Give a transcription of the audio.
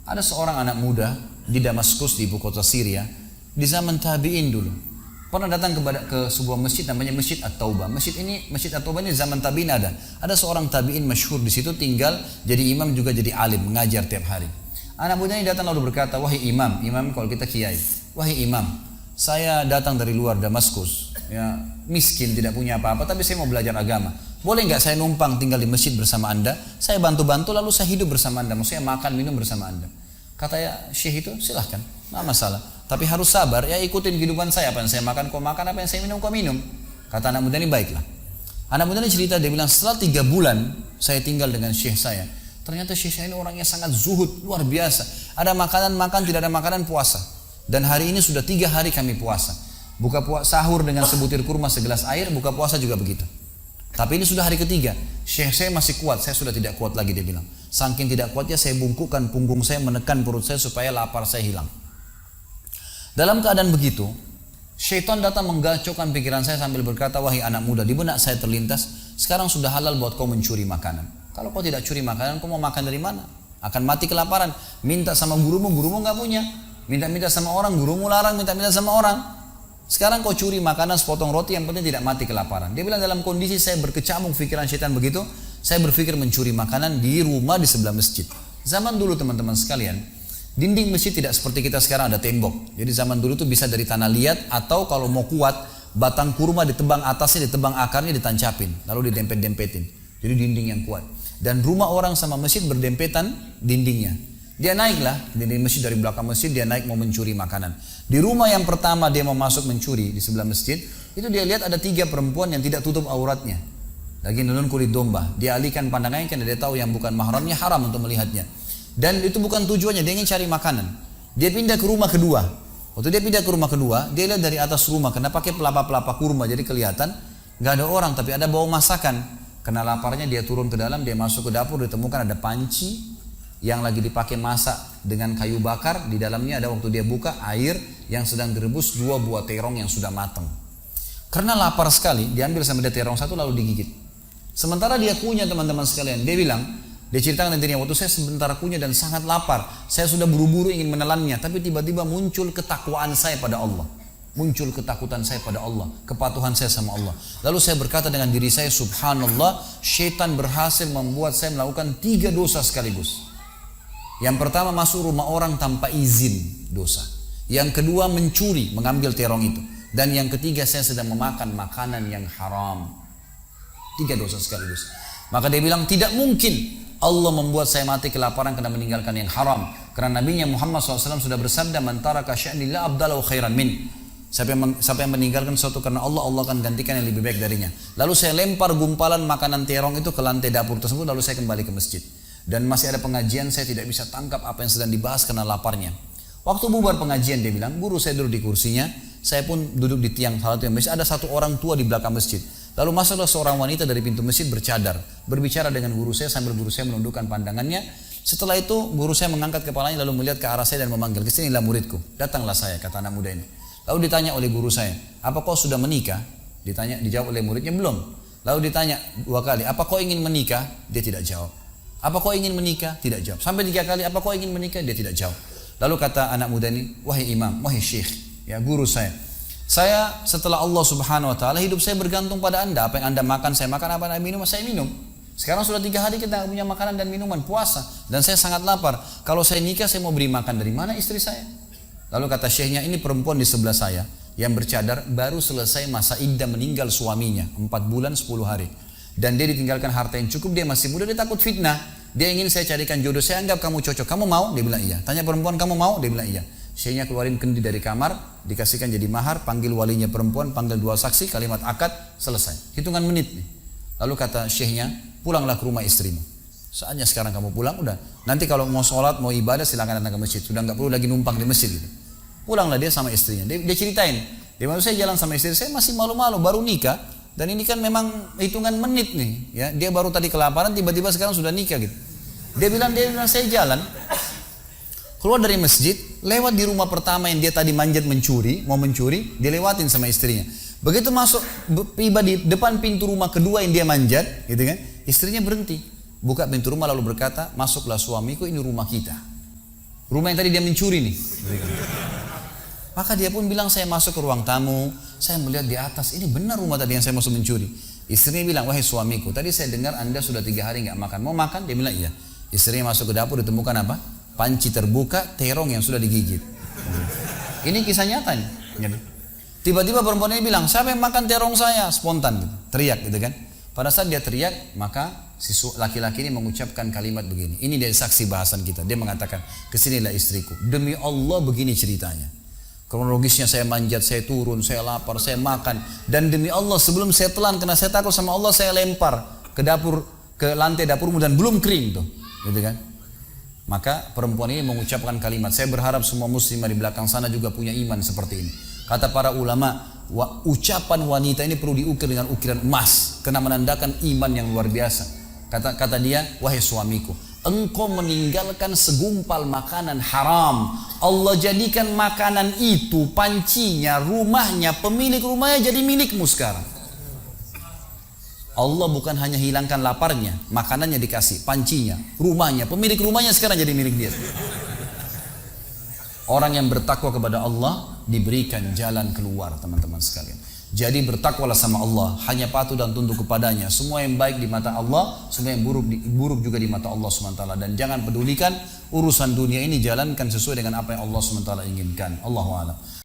Ada seorang anak muda di Damaskus, di ibu kota Syria, di zaman tabi'in dulu. Pernah datang ke sebuah masjid namanya Masjid At-Taubah. Masjid At-Taubah ini zaman tabi'in ada. Ada seorang tabi'in masyhur di situ, tinggal jadi imam juga jadi alim, mengajar tiap hari. Anak muda ini datang lalu berkata, "Wahai imam," imam kalau kita kiai, "Wahai imam, saya datang dari luar Damaskus, ya, miskin, tidak punya apa-apa, tapi saya mau belajar agama. Boleh nggak saya numpang tinggal di masjid bersama anda? Saya bantu-bantu lalu saya hidup bersama anda, maksudnya makan minum bersama anda." Kata ya syekh itu, silahkan, nggak masalah. Tapi harus sabar, ya ikutin kehidupan saya, apa yang saya makan kau makan, apa yang saya minum kau minum. Kata anak muda ini, baiklah. Anak muda ini cerita, dia bilang setelah 3 bulan saya tinggal dengan syekh saya. Ternyata syekh saya ini orangnya sangat zuhud, luar biasa. Ada makanan makan, tidak ada makanan puasa. Dan hari ini sudah 3 hari kami puasa. Sahur dengan sebutir kurma segelas air, buka puasa juga begitu. Tapi ini sudah hari ketiga, syekh saya masih kuat, saya sudah tidak kuat lagi, dia bilang. Saking tidak kuatnya saya bungkukkan punggung saya, menekan perut saya supaya lapar saya hilang. Dalam keadaan begitu, syaitan datang menggacaukan pikiran saya sambil berkata, "Wahai anak muda," di benak saya terlintas, "sekarang sudah halal buat kau mencuri makanan. Kalau kau tidak curi makanan, kau mau makan dari mana? Akan mati kelaparan. Minta sama gurumu nggak punya. Minta-minta sama orang, gurumu larang minta-minta sama orang. Sekarang kau curi makanan sepotong roti, yang penting tidak mati kelaparan." Dia bilang dalam kondisi saya berkecamuk pikiran syaitan begitu, saya berpikir mencuri makanan di rumah di sebelah masjid. Zaman dulu teman-teman sekalian, dinding masjid tidak seperti kita sekarang ada tembok. Jadi zaman dulu tuh bisa dari tanah liat, atau kalau mau kuat, batang kurma ditebang atasnya, ditebang akarnya, ditancapin, lalu didempet-dempetin. Jadi dinding yang kuat. Dan rumah orang sama masjid berdempetan dindingnya. Dia naiklah dinding masjid, dari belakang masjid dia naik mau mencuri makanan. Di rumah yang pertama dia mau masuk mencuri di sebelah masjid, itu dia lihat ada 3 perempuan yang tidak tutup auratnya, lagi nenun kulit domba. Dia alihkan pandangannya karena dia tahu yang bukan mahramnya haram untuk melihatnya. Dan itu bukan tujuannya, dia ingin cari makanan. Dia pindah ke rumah kedua. Waktu dia pindah ke rumah kedua, dia lihat dari atas rumah, karena pakai pelapa-pelapa kurma, jadi kelihatan nggak ada orang, tapi ada bau masakan. Karena laparnya dia turun ke dalam, dia masuk ke dapur, ditemukan ada panci yang lagi dipakai masak dengan kayu bakar. Di dalamnya ada, waktu dia buka, air yang sedang direbus 2 buah terong yang sudah matang. Karena lapar sekali, diambil sama dia terong 1 lalu digigit. Sementara dia kunyah teman-teman sekalian, dia bilang, dia ceritakan nantinya, waktu saya sebentar kunyah dan sangat lapar, saya sudah buru-buru ingin menelannya, tapi tiba-tiba muncul ketakwaan saya pada Allah, muncul ketakutan saya pada Allah, kepatuhan saya sama Allah. Lalu saya berkata dengan diri saya, subhanallah, syaitan berhasil membuat saya melakukan 3 dosa sekaligus. Yang pertama, masuk rumah orang tanpa izin, dosa. Yang kedua, mencuri, mengambil terong itu. Dan yang ketiga, saya sedang memakan makanan yang haram. 3 dosa sekaligus. Maka dia bilang, tidak mungkin Allah membuat saya mati kelaparan karena meninggalkan yang haram. Karena Nabi Muhammad SAW sudah bersabda, "Man taraka sya'ni la abdalahu khairan min." Siapa yang meninggalkan sesuatu karena Allah, Allah akan gantikan yang lebih baik darinya. Lalu saya lempar gumpalan makanan terong itu ke lantai dapur tersebut, lalu saya kembali ke masjid. Dan masih ada pengajian, saya tidak bisa tangkap apa yang sedang dibahas karena laparnya. Waktu bubar pengajian, dia bilang, guru saya duduk di kursinya, saya pun duduk di tiang salah satu masjid. Ada satu orang tua di belakang masjid. Lalu masuklah seorang wanita dari pintu masjid bercadar, berbicara dengan guru saya sambil guru saya menundukkan pandangannya. Setelah itu guru saya mengangkat kepalanya lalu melihat ke arah saya dan memanggil, "Kesinilah muridku." "Datanglah saya," kata anak muda ini. Lalu ditanya oleh guru saya, "Apa kau sudah menikah?" Dijawab oleh muridnya, "Belum." Lalu ditanya 2 kali, "Apa kau ingin menikah?" Dia tidak jawab. "Apa kau ingin menikah?" Tidak jawab. Sampai 3 kali, "Apa kau ingin menikah?" Dia tidak jawab. Lalu kata anak muda ini, "Wahai imam, wahai syekh, ya guru saya setelah Allah subhanahu wa ta'ala, hidup saya bergantung pada anda. Apa yang anda makan, saya makan. Apa yang anda minum, saya minum. Sekarang sudah 3 hari kita punya makanan dan minuman, puasa. Dan saya sangat lapar. Kalau saya nikah, saya mau beri makan dari mana istri saya?" Lalu kata syekhnya, "Ini perempuan di sebelah saya yang bercadar, baru selesai masa iddah meninggal suaminya, 4 bulan 10 hari. Dan dia ditinggalkan harta yang cukup, dia masih muda, dia takut fitnah. Dia ingin saya carikan jodoh, saya anggap kamu cocok. Kamu mau?" Dia bilang iya. Tanya perempuan, "Kamu mau?" Dia bilang iya. Syekhnya keluarin kendi dari kamar, dikasihkan jadi mahar, panggil walinya perempuan, panggil 2 saksi, kalimat akad, selesai. Hitungan menit nih. Lalu kata syekhnya, "Pulanglah ke rumah istrimu. Saatnya sekarang kamu pulang, udah. Nanti kalau mau sholat, mau ibadah, silakan datang ke masjid. Sudah nggak perlu lagi numpang di masjid." Gitu. Pulanglah dia sama istrinya. Dia ceritain, "Di mana saya jalan sama istri saya masih malu-malu, baru nikah. Dan ini kan memang hitungan menit nih. Ya, dia baru tadi kelaparan, tiba-tiba sekarang sudah nikah gitu." Dia bilang saya jalan, keluar dari masjid, lewat di rumah pertama yang dia tadi manjat mau mencuri, dia lewatin sama istrinya. Begitu masuk, tiba di depan pintu rumah kedua yang dia manjat, gitu kan, istrinya berhenti, buka pintu rumah lalu berkata, "Masuklah suamiku, ini rumah kita." Rumah yang tadi dia mencuri nih. Maka dia pun bilang, saya masuk ke ruang tamu, saya melihat di atas, ini benar rumah tadi yang saya masuk mencuri. Istrinya bilang, wahai suamiku, tadi saya dengar Anda sudah 3 hari nggak makan, mau makan? Dia bilang iya. Istrinya masuk ke dapur, ditemukan apa? Panci terbuka, terong yang sudah digigit. Ini kisah nyata nih. Tiba-tiba perempuan ini bilang, siapa yang makan terong saya? Spontan gitu, teriak gitu kan. Pada saat dia teriak, maka si laki-laki ini mengucapkan kalimat begini. Ini dari saksi bahasan kita. Dia mengatakan, kesinilah istriku. Demi Allah begini ceritanya. Kronologisnya saya manjat, saya turun, saya lapar, saya makan. Dan demi Allah sebelum saya telan, karena saya takut sama Allah, saya lempar ke dapur, ke lantai dapurmu dan belum kering tuh. Gitu kan. Maka perempuan ini mengucapkan kalimat, saya berharap semua muslimah di belakang sana juga punya iman seperti ini. Kata para ulama, ucapan wanita ini perlu diukir dengan ukiran emas, karena menandakan iman yang luar biasa. Kata dia, wahai suamiku, engkau meninggalkan segumpal makanan haram. Allah jadikan makanan itu, pancinya, rumahnya, pemilik rumahnya jadi milikmu sekarang. Allah bukan hanya hilangkan laparnya, makanannya dikasih, pancinya, rumahnya, pemilik rumahnya sekarang jadi milik dia. Orang yang bertakwa kepada Allah diberikan jalan keluar, teman-teman sekalian. Jadi bertakwalah sama Allah, hanya patuh dan tunduk kepadanya. Semua yang baik di mata Allah, semua yang buruk juga di mata Allah SWT. Dan jangan pedulikan urusan dunia ini, jalankan sesuai dengan apa yang Allah SWT inginkan. Allahu a'lam.